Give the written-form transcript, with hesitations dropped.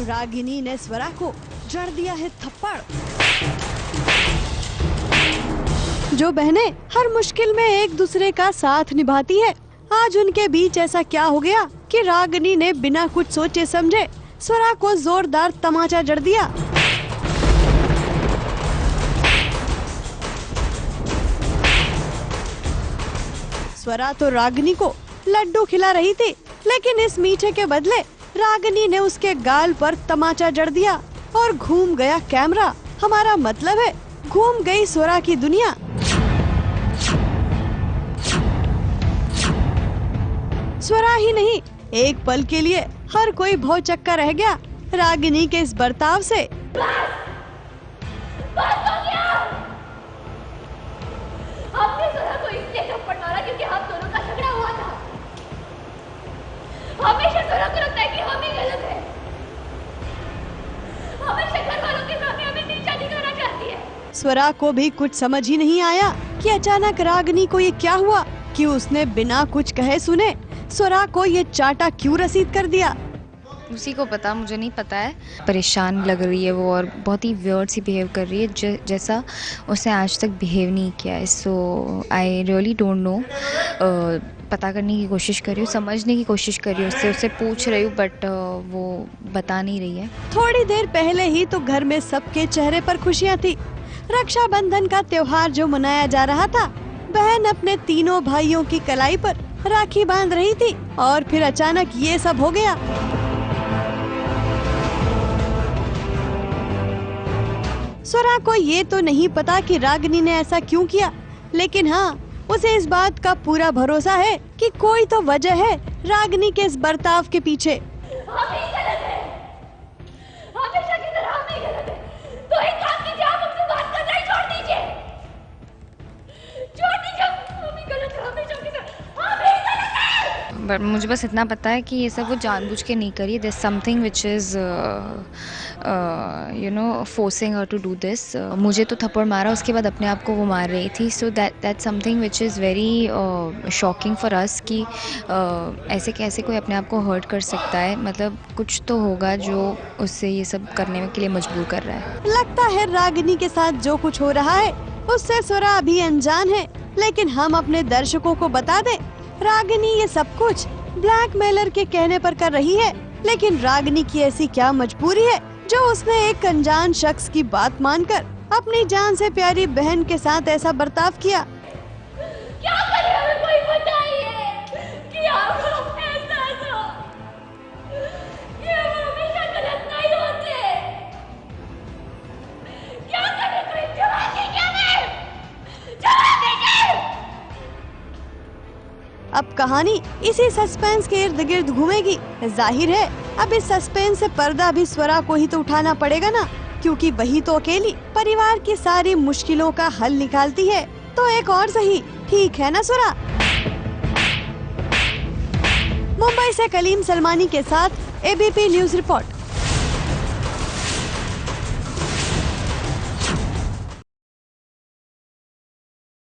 रागिनी ने स्वरा को जड़ दिया है थप्पड़। जो बहनें हर मुश्किल में एक दूसरे का साथ निभाती है, आज उनके बीच ऐसा क्या हो गया कि रागिनी ने बिना कुछ सोचे समझे स्वरा को जोरदार तमाचा जड़ दिया। स्वरा तो रागिनी को लड्डू खिला रही थी, लेकिन इस मीठे के बदले रागिनी ने उसके गाल पर तमाचा जड़ दिया और घूम गया कैमरा। हमारा मतलब है घूम गई स्वरा की दुनिया। स्वरा ही नहीं, एक पल के लिए हर कोई भौचक्का रह गया रागिनी के इस बर्ताव से। बस हो गया। हमने स्वरा को इसलिए थप्पड़ मारा क्योंकि हम दोनों का झगड़ा हुआ था। हमेशा स्वरा को लगता है कि हम ही गलत हैं। हमेशा घर वालों के सामने हमें नीचा दिखाना चाहती है। स्वरा को भी कुछ समझ ही नहीं आया कि अचानक रागिनी को ये क्या हुआ कि उसने बिना कुछ कहे सुने स्वरा को ये चाटा क्यों रसीद कर दिया। उसी को पता, मुझे नहीं पता है। परेशान लग रही है वो और बहुत ही वियर्ड सी बिहेव कर रही है, जैसा उसने आज तक बिहेव नहीं किया है। सो आई रियली डोंट नो। पता करने की कोशिश कर रही हूँ, समझने की कोशिश कर रही हूँ, उससे पूछ रही हूँ, बट वो बता नहीं रही है। थोड़ी देर पहले ही तो घर में सबके चेहरे पर खुशियाँ थी। रक्षाबंधन का त्योहार जो मनाया जा रहा था, बहन अपने तीनों भाइयों की कलाई पर राखी बांध रही थी और फिर अचानक ये सब हो गया। स्वरा को ये तो नहीं पता कि रागिनी ने ऐसा क्यों किया, लेकिन हाँ, उसे इस बात का पूरा भरोसा है कि कोई तो वजह है रागिनी के इस बर्ताव के पीछे। हम ही गलत हैं। हमेशा की तरह हम ही गलत हैं। तो एक काम कीजिए, आप हमसे बात करना ही छोड़ दीजिए। छोड़ दीजिए, हम ही गलत हैं। हमेशा की तरह हम ही गलत हैं। बट मुझे बस इतना पता है कि ये सब वो जानबूझ के नहीं करी। There something which is you know forcing her to do this. मुझे तो थप्पड़ मारा, उसके बाद अपने आप को वो मार रही थी। So that something which is very shocking for us कि ऐसे कैसे कोई अपने आप को हर्ट कर सकता है। मतलब कुछ तो होगा जो उससे ये सब करने के लिए मजबूर कर रहा है। लगता है रागिनी के साथ जो कुछ हो रहा है उससे स्वरा अभी अनजान है, लेकिन हम अपने दर्शकों को बता दें, रागिनी ये सब कुछ ब्लैकमेलर के कहने पर कर रही है। लेकिन रागिनी की ऐसी क्या मजबूरी है जो उसने एक अनजान शख्स की बात मानकर अपनी जान से प्यारी बहन के साथ ऐसा बर्ताव किया। क्या करें, हमें कोई बताइए कि आप ऐसा कि हम हमेशा गलत नहीं होते। क्या करें, कोई जवाब दीजिए हमें, जवाब दीजिए। अब कहानी इसी सस्पेंस के इर्द गिर्द घूमेगी। जाहिर है अब इस सस्पेंस से पर्दा भी स्वरा को ही तो उठाना पड़ेगा ना, क्योंकि वही तो अकेली परिवार की सारी मुश्किलों का हल निकालती है। तो एक और सही, ठीक है ना स्वरा? मुंबई से कलीम सलमानी के साथ एबीपी न्यूज रिपोर्ट।